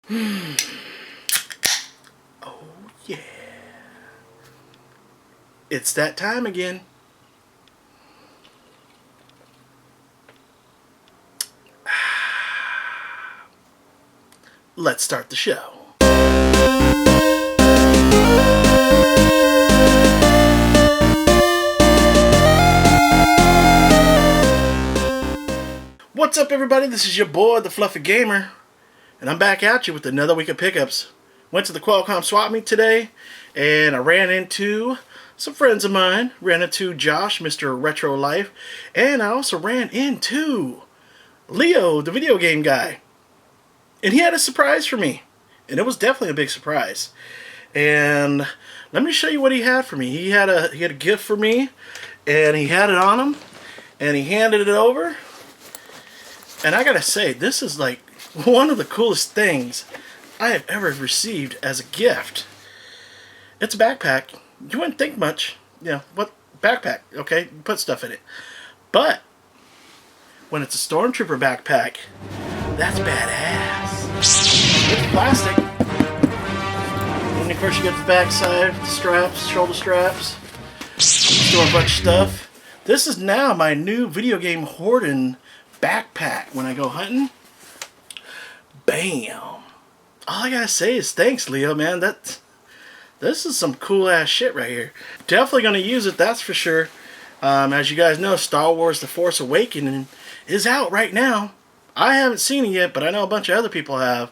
Oh yeah. It's that time again. Let's start the show. What's up, everybody? This is your boy, the Fluffy Gamer, and I'm back at you with another week of pickups. Went to the Qualcomm swap meet today, and I ran into some friends of mine. Ran into Josh, Mr. Retro Life, and I also ran into Leo, the video game guy. And he had a surprise for me, and it was definitely a big surprise. And let me show you what he had for me. He had a gift for me, and he had it on him, and he handed it over. And I gotta say, this is like one of the coolest things I have ever received as a gift. It's a backpack. You wouldn't think much. You know, what backpack, okay? You put stuff in it. But when it's a Stormtrooper backpack, that's badass. It's plastic. And of course you got the back side, the straps, shoulder straps. Store a bunch of stuff. This is now my new video game hoarding backpack when I go hunting. Bam! All I gotta say is thanks, Leo, man. This is some cool ass shit right here. Definitely gonna use it, that's for sure. As you guys know, Star Wars The Force Awakens is out right now. I haven't seen it yet, but I know a bunch of other people have.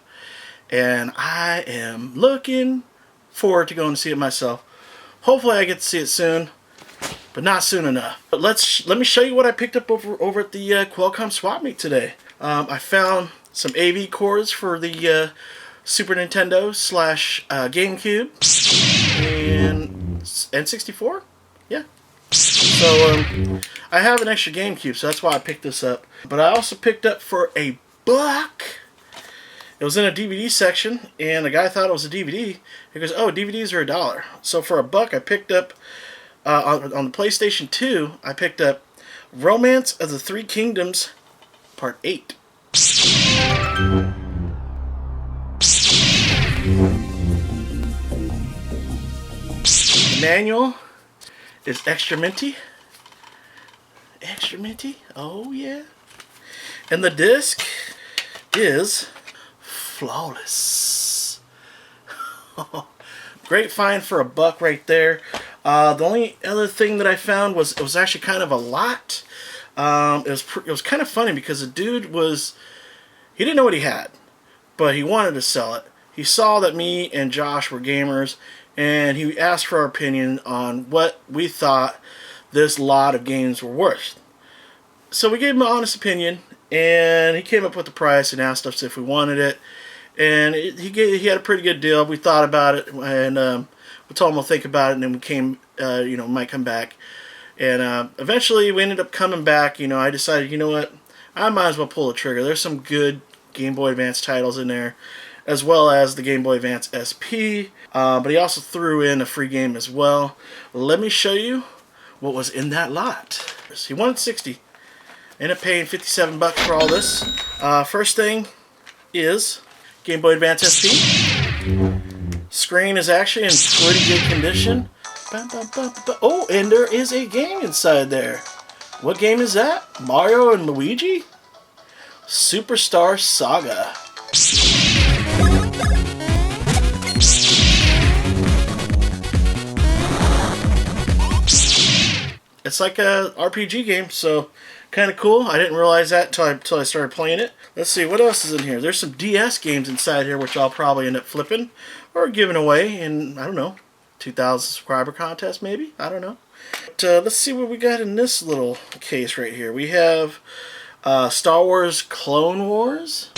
And I am looking forward to going to see it myself. Hopefully I get to see it soon, but not soon enough. But let me show you what I picked up over at the Qualcomm swap meet today. I found some AV cords for the Super Nintendo / GameCube and N64. Yeah. So I have an extra GameCube, so that's why I picked this up. But I also picked up for $1. It was in a DVD section, and the guy thought it was a DVD. He goes, "Oh, DVDs are $1." So for $1, I picked up on the PlayStation 2. I picked up Romance of the Three Kingdoms, Part 8. The manual is extra minty. Extra minty? Oh yeah. And the disc is flawless. Great find for $1 right there. The only other thing that I found was it was actually kind of a lot. It was kind of funny because the dude he didn't know what he had, but he wanted to sell it. He saw that me and Josh were gamers, and he asked for our opinion on what we thought this lot of games were worth. So we gave him an honest opinion, and he came up with the price and asked us if we wanted it. And he had a pretty good deal. We thought about it, and we told him we'll think about it, and then we came, might come back. And eventually we ended up coming back. I decided, you know what, I might as well pull the trigger. There's some good Game Boy Advance titles in there, as well as the Game Boy Advance SP. But he also threw in a free game as well. Let me show you what was in that lot. He wanted 60. Ended up paying $57 for all this. First thing is Game Boy Advance SP. Screen is actually in pretty good condition. Oh, and there is a game inside there. What game is that? Mario and Luigi? Superstar Saga. It's like a RPG game, so kind of cool. I didn't realize that until I started playing it. Let's see, what else is in here? There's some DS games inside here, which I'll probably end up flipping or giving away in, I don't know, 2,000 subscriber contest maybe? I don't know. But, let's see what we got in this little case right here. We have Star Wars Clone Wars.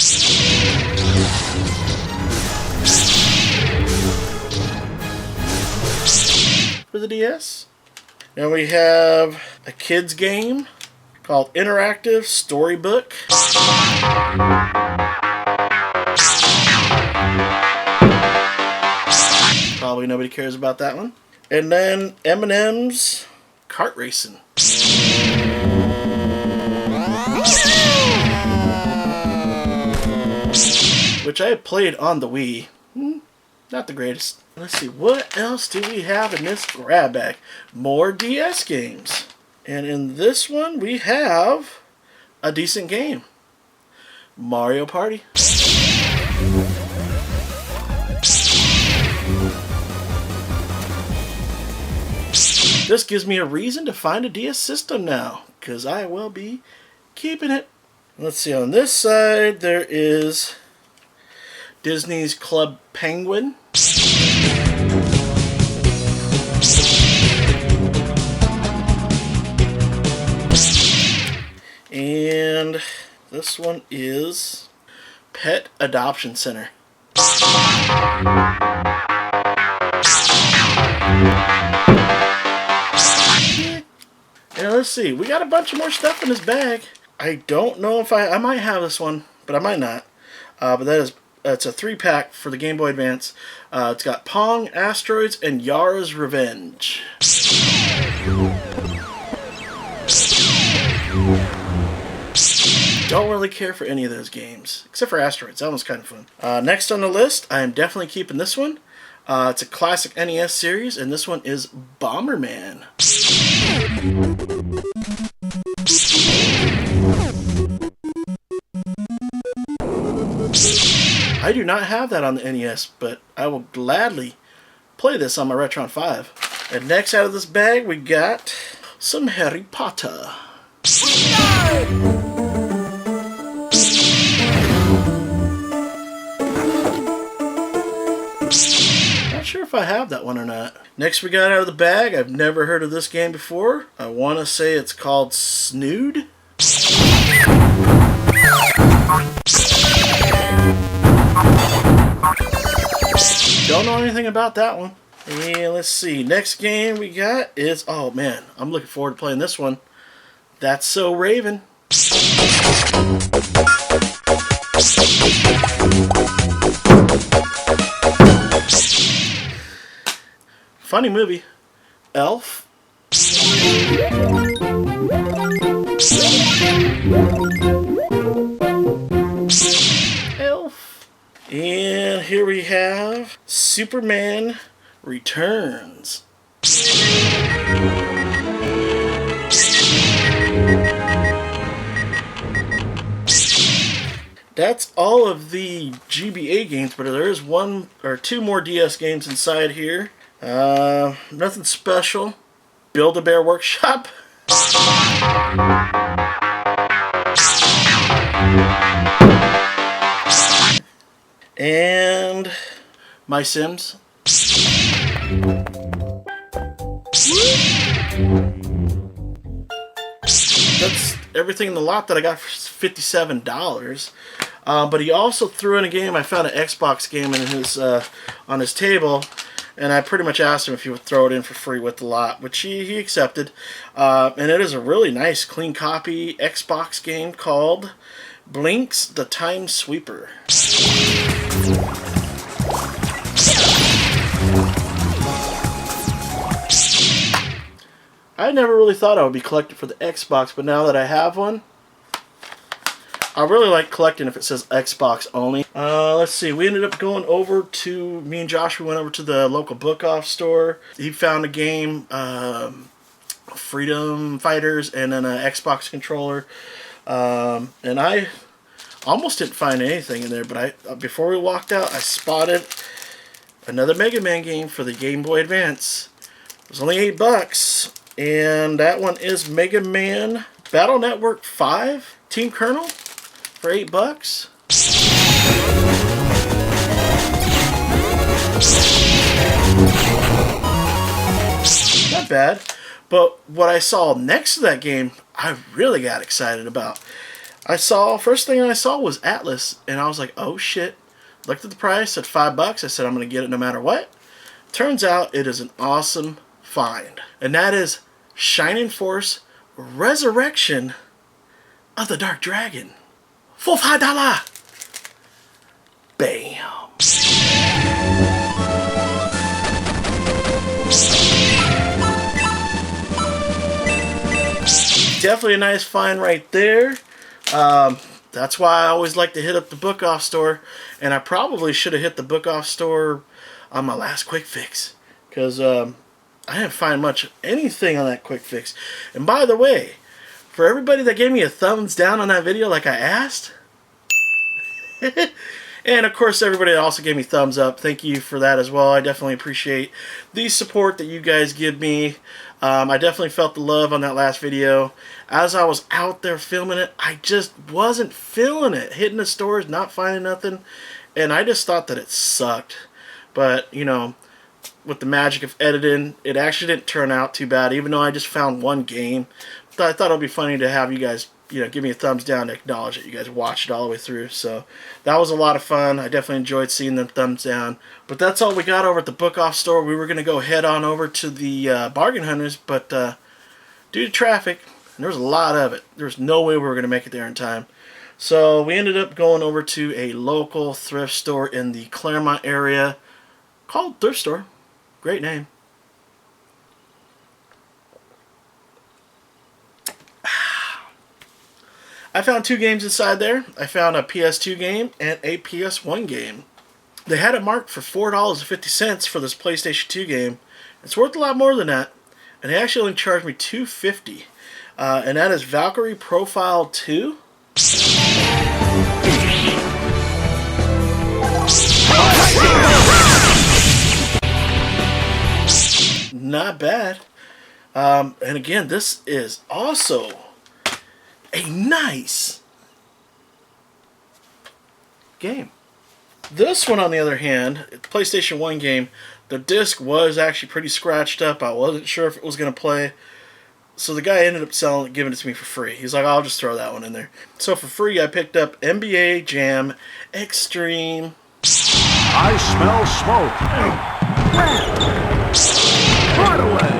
For the DS. Now we have a kids game called Interactive Storybook. Probably nobody cares about that one. And then M&M's Kart Racing. which I had played on the Wii. Not the greatest. Let's see, what else do we have in this grab bag? More DS games. And in this one, we have a decent game. Mario Party. This gives me a reason to find a DS system now, because I will be keeping it. Let's see, on this side there is Disney's Club Penguin. And this one is Pet Adoption Center. And let's see, we got a bunch of more stuff in this bag. I don't know if I might have this one, but I might not. But it's a 3-pack for the Game Boy Advance. It's got Pong, Asteroids, and Yara's Revenge. Don't really care for any of those games, except for Asteroids. That one's kind of fun. Next on the list, I am definitely keeping this one. It's a classic NES series, and this one is Bomberman. I do not have that on the NES, but I will gladly play this on my Retron 5. And next out of this bag, we got some Harry Potter. Not sure if I have that one or not. Next we got out of the bag, I've never heard of this game before. I want to say it's called Snood. Don't know anything about that one. And let's see, next game we got is, oh man, I'm looking forward to playing this one. That's So Raven. Funny movie. Elf. Elf. And here we have Superman Returns. That's all of the GBA games, but there is one or two more DS games inside here. Nothing special. Build-A-Bear Workshop. And My Sims. That's everything in the lot that I got for $57. But he also threw in a game. I found an Xbox game in his on his table, and I pretty much asked him if he would throw it in for free with the lot, which he accepted. And it is a really nice, clean copy Xbox game called Blinks the Time Sweeper. I never really thought I would be collecting for the Xbox, but now that I have one, I really like collecting if it says Xbox only. Let's see, we ended up going over to, me and Josh, we went over to the local book-off store. He found a game, Freedom Fighters, and then an Xbox controller. And I almost didn't find anything in there, but before we walked out, I spotted another Mega Man game for the Game Boy Advance. It was only $8. And that one is Mega Man Battle Network 5 Team Colonel for $8. Not bad. But what I saw next to that game, I really got excited about. First thing I saw was Atlas, and I was like, oh shit. Looked at the price at $5. I said, I'm going to get it no matter what. Turns out it is an awesome find. And that is Shining Force Resurrection of the Dark Dragon for $5. Bam. Definitely a nice find right there. that's why I always like to hit up the book off store. And I probably should have hit the book off store on my last quick fix, because I didn't find much anything on that quick fix. And by the way, for everybody that gave me a thumbs down on that video like I asked, and of course everybody that also gave me thumbs up, thank you for that as well. I definitely appreciate the support that you guys give me. I definitely felt the love on that last video. As I was out there filming it, I just wasn't feeling it. Hitting the stores, not finding nothing, and I just thought that it sucked. But, you know, with the magic of editing, it actually didn't turn out too bad, even though I just found one game. I thought it would be funny to have you guys, you know, give me a thumbs down to acknowledge that you guys watched it all the way through. So that was a lot of fun. I definitely enjoyed seeing them thumbs down. But that's all we got over at the book off store. We were going to go head on over to the Bargain Hunters, but due to traffic, and there was a lot of it, there was no way we were going to make it there in time. So we ended up going over to a local thrift store in the Claremont area called Thrift Store. Great name. I found 2 games inside there. I found a PS2 game and a PS1 game. They had it marked for $4.50 for this PlayStation 2 game. It's worth a lot more than that. And they actually only charged me $2.50. And that is Valkyrie Profile 2. Not bad. And again, this is also a nice game. This one, on the other hand, PlayStation 1 game, the disc was actually pretty scratched up. I wasn't sure if it was going to play. So the guy ended up selling it, giving it to me for free. He's like, I'll just throw that one in there. So for free, I picked up NBA Jam Extreme. I smell smoke. Right away.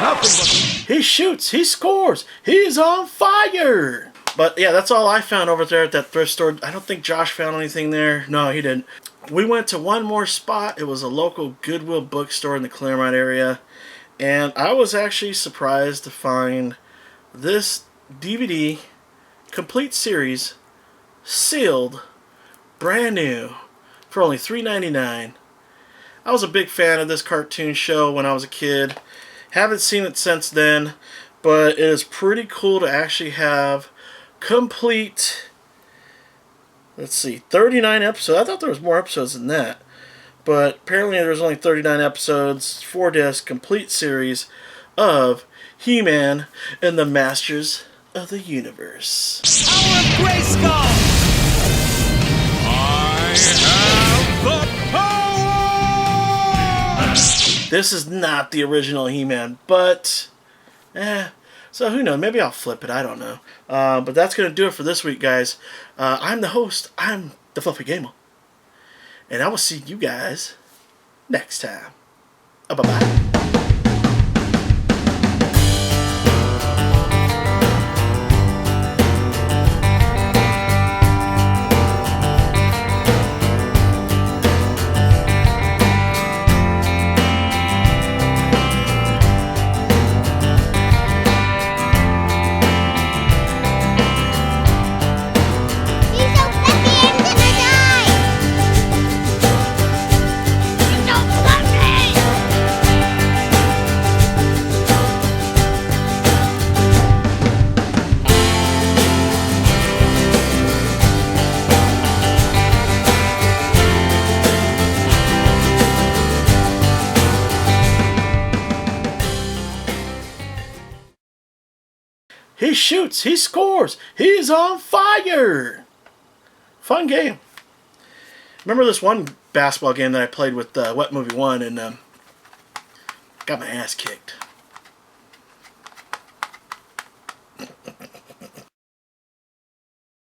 Nothing but... He shoots, he scores, he's on fire. But yeah, that's all I found over there at that thrift store. I don't think Josh found anything there. No, he didn't. We went to one more spot. It was a local Goodwill bookstore in the Claremont area. And I was actually surprised to find this DVD complete series sealed, brand new, for only $3.99. I was a big fan of this cartoon show when I was a kid. Haven't seen it since then, but it is pretty cool to actually have complete, let's see, 39 episodes. I thought there was more episodes than that, but apparently there's only 39 episodes, 4-disc, complete series of He-Man and the Masters of the Universe. Power of Grayskull! I have the power! This is not the original He-Man, but, so who knows? Maybe I'll flip it. I don't know. But that's going to do it for this week, guys. I'm the host. I'm the Fluffy Gamer. And I will see you guys next time. Bye-bye. He shoots, he scores, he's on fire. Fun game. Remember this one basketball game that I played with Wet Movie 1 and got my ass kicked.